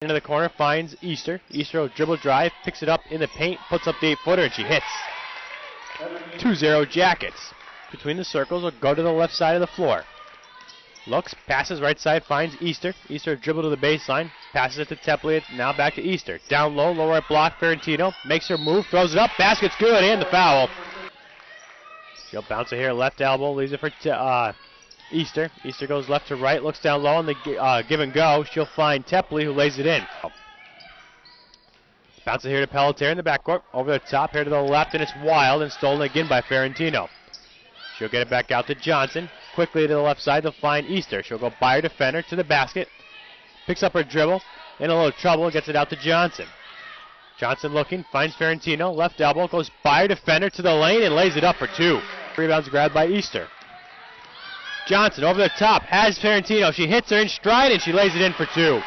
Into the corner, finds Easter. Easter will dribble drive, picks it up in the paint, puts up the 8-footer, and she hits. 2-0 Jackets. Between the circles will go to the left side of the floor. Looks, passes right side, finds Easter. Easter dribble to the baseline, passes it to Tepley, now back to Easter. Down low, low right block, Ferrentino makes her move, throws it up, basket's good, and the foul. She'll bounce it here, left elbow, leaves it for Easter. Easter goes left to right, looks down low on the give and go. She'll find Tepley, who lays it in. Bounce it here to Pelletier in the backcourt. Over the top, here to the left, and it's wild and stolen again by Ferrentino. She'll get it back out to Johnson. Quickly to the left side, they'll find Easter. She'll go by her defender to the basket. Picks up her dribble, in a little trouble, gets it out to Johnson. Johnson looking, finds Ferrentino. Left elbow, goes by her defender to the lane and lays it up for two. Rebounds grabbed by Easter. Johnson over the top, has Ferrentino. She hits her in stride and she lays it in for two.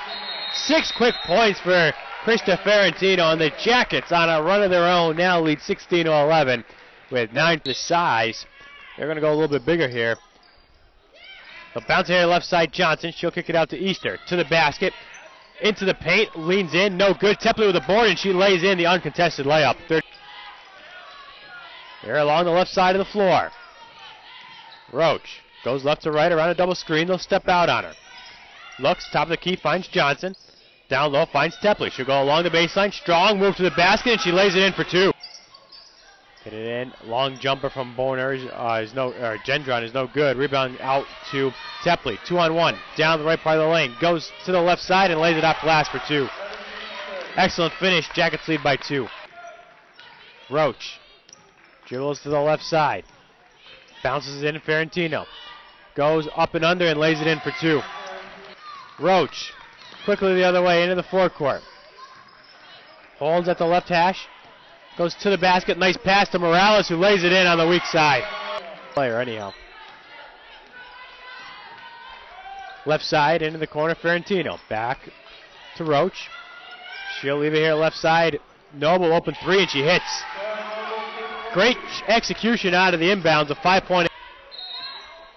6 quick points for Krista Ferrentino, and the Jackets on a run of their own now lead 16-11 with 9 to the size. They're going to go a little bit bigger here. They'll bounce here left side, Johnson. She'll kick it out to Easter. To the basket. Into the paint. Leans in. No good. Tepley with the board, and she lays in the uncontested layup. They're along the left side of the floor. Roach goes left to right around a double screen. They'll step out on her. Looks, top of the key, finds Johnson. Down low, finds Tepley. She'll go along the baseline. Strong move to the basket, and she lays it in for two. Get it in. Long jumper from Bonner Gendron is no good. Rebound out to Tepley. 2-on-1. Down the right part of the lane. Goes to the left side and lays it off glass for two. Excellent finish. Jackets lead by 2. Roach dribbles to the left side. Bounces in Ferrentino. Goes up and under and lays it in for 2. Roach quickly the other way into the forecourt. Holds at the left hash. Goes to the basket. Nice pass to Morales, who lays it in on the weak side. Player anyhow. Left side into the corner, Ferrentino. Back to Roach. She'll leave it here left side. Noble open 3 and she hits. Great execution out of the inbounds. A 5-point.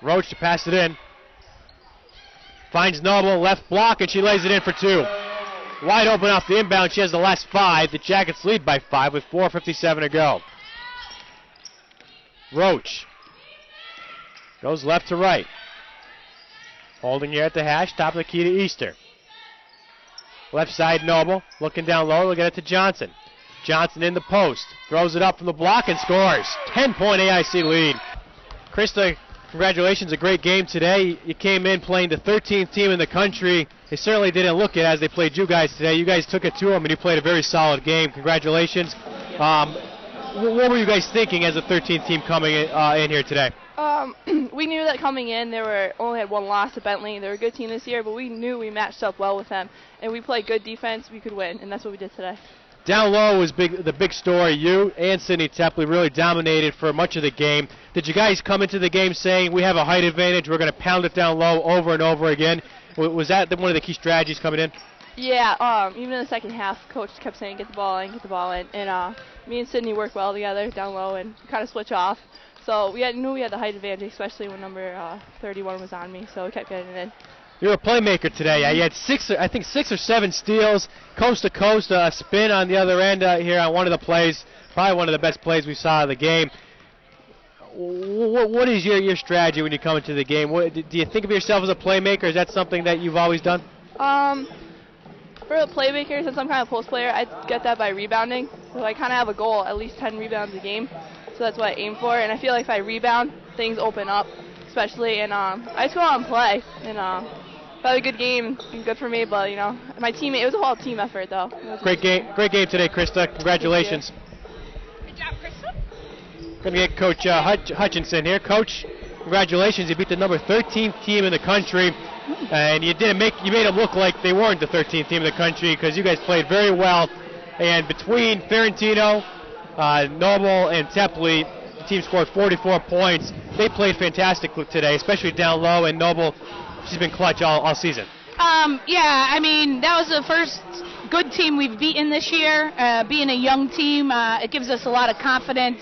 Roach to pass it in. Finds Noble, left block, and she lays it in for 2. Wide open off the inbound. She has the last 5. The Jackets lead by 5 with 4:57 to go. Roach goes left to right. Holding here at the hash. Top of the key to Easter. Left side Noble. Looking down low. They'll get it to Johnson. Johnson in the post. Throws it up from the block and scores. 10-point AIC lead. Krista, congratulations. A great game today. You came in playing the 13th team in the country. They certainly didn't look it as they played you guys today. You guys took it to them, and you played a very solid game. Congratulations. What were you guys thinking as a 13th team coming in here today? We knew that coming in, only had 1 loss to Bentley. They're a good team this year, but we knew we matched up well with them, and we played good defense. We could win, and that's what we did today. Down low was the big story. You and Sydney Tepley really dominated for much of the game. Did you guys come into the game saying, we have a height advantage, we're going to pound it down low over and over again? Was that one of the key strategies coming in? Yeah, even in the second half, Coach kept saying, get the ball in, get the ball in. And me and Sydney worked well together down low and kind of switch off. So we knew we had the height advantage, especially when number 31 was on me, so we kept getting it in. You're a playmaker today. You had 6 or 7 steals, coast to coast, spin on the other end here on one of the plays. Probably one of the best plays we saw of the game. What is your strategy when you come into the game? Do you think of yourself as a playmaker? Is that something that you've always done? For a playmaker, since I'm kind of a post player, I get that by rebounding. So I kind of have a goal, at least 10 rebounds a game. So that's what I aim for. And I feel like if I rebound, things open up, especially. And I just go out and play. And had a good game, good for me. But my teammate, it was a whole team effort, though. Great game today, Krista. Congratulations. Good job, Krista. Going to get Coach Hutchinson here. Coach, congratulations. You beat the number 13th team in the country, and you made them look like they weren't the 13th team in the country because you guys played very well. And between Ferrentino, Noble, and Tepley, the team scored 44 points. They played fantastic today, especially down low. And Noble, she's been clutch all season. Yeah, I mean, that was the first good team we've beaten this year. Being a young team, it gives us a lot of confidence.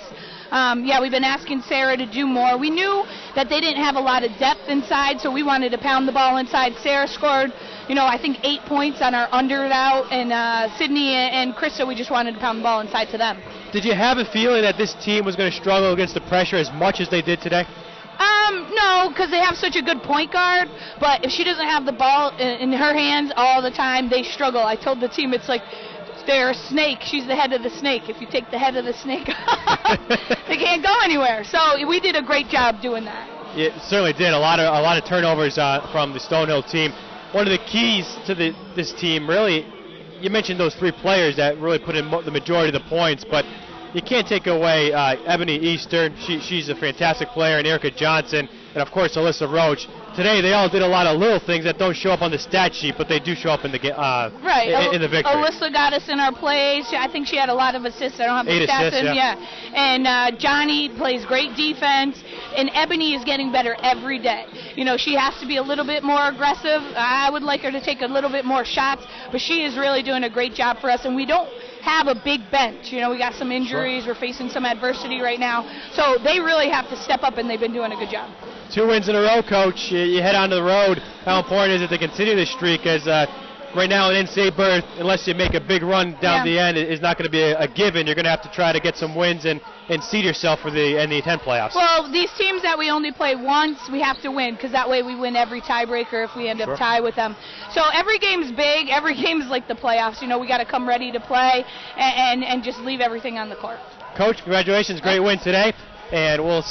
Yeah, we've been asking Sarah to do more. We knew that they didn't have a lot of depth inside, so we wanted to pound the ball inside. Sarah scored, I think 8 points on our under out, and Sydney and Krista, we just wanted to pound the ball inside to them. Did you have a feeling that this team was going to struggle against the pressure as much as they did today? No, because they have such a good point guard, but if she doesn't have the ball in her hands all the time, they struggle. I told the team it's like they're a snake. She's the head of the snake. If you take the head of the snake off, they can't go anywhere. So we did a great job doing that. It certainly did. A lot of turnovers from the Stonehill team. One of the keys to this team, really, you mentioned those 3 players that really put in the majority of the points, but you can't take away Ebony Eastern. She's a fantastic player, and Erica Johnson, and of course Alyssa Roach. Today they all did a lot of little things that don't show up on the stat sheet, but they do show up in the in the victory. Alyssa got us in our plays. I think she had a lot of assists. I don't have the 8 stats assists, in. Yeah. And Johnny plays great defense, and Ebony is getting better every day. She has to be a little bit more aggressive. I would like her to take a little bit more shots, but she is really doing a great job for us, and we don't have a big bench. We got some injuries. Sure. We're facing some adversity right now. So they really have to step up, and they've been doing a good job. 2 wins in a row, Coach. You head on the road. How important is it to continue this streak? As right now an NCAA berth, unless you make a big run down the end, is not going to be a given. You're going to have to try to get some wins and seed yourself for the NE10 playoffs. Well, these teams that we only play once, we have to win, because that way we win every tiebreaker if we end up tie with them. So every game's big. Every game's like the playoffs. We got to come ready to play and just leave everything on the court. Coach, congratulations. Great win today. And we'll